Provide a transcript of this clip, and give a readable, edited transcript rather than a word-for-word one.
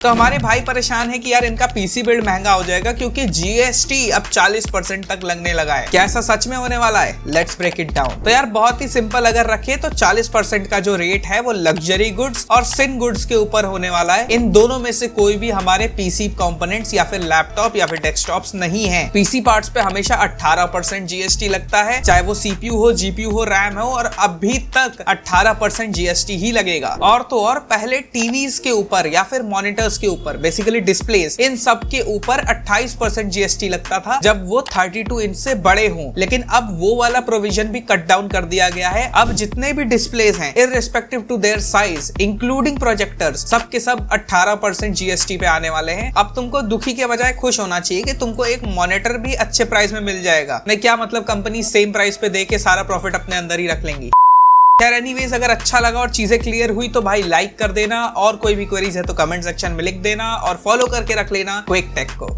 तो हमारे भाई परेशान है कि यार इनका पीसी बिल्ड महंगा हो जाएगा क्योंकि जीएसटी अब 40% तक लगने लगा है। क्या ऐसा सच में होने वाला है? Let's break it down. तो यार बहुत ही सिंपल अगर रखे तो 40% का जो रेट है वो लग्जरी गुड्स और सिन गुड्स के ऊपर होने वाला है। इन दोनों में से कोई भी हमारे पीसी कंपोनेंट्स या फिर लैपटॉप या फिर डेस्कटॉप्स नहीं है। पीसी पार्ट्स पे हमेशा 18% जीएसटी लगता है, चाहे वो सीपीयू हो, जीपीयू हो, रैम हो, और अभी तक 18% जीएसटी ही लगेगा। और तो और पहले टीवीज के ऊपर या फिर मॉनिटर के ऊपर, बेसिकली डिस्प्लेस, इन सब के ऊपर 28% जीएसटी लगता था जब वो 32 इंच से बड़े हों। लेकिन अब वो वाला प्रोविजन भी कट डाउन कर दिया गया है। अब जितने भी डिस्प्लेस हैं, irrespective to their size, including projectors, सब के सब 18% जीएसटी पे आने वाले हैं। अब तुमको दुखी के बजाय खुश होना चाहिए कि तुमको एक मॉनिटर भी अच्छे प्राइस में मिल जाएगा। नहीं, क्या मतलब कंपनी सेम प्राइस पे दे के सारा प्रॉफिट अपने अंदर ही रख लेंगी। यार एनीवेज, अगर अच्छा लगा और चीजें क्लियर हुई तो भाई लाइक कर देना, और कोई भी क्वेरीज है तो कमेंट सेक्शन में लिख देना, और फॉलो करके रख लेना क्विक टेक को।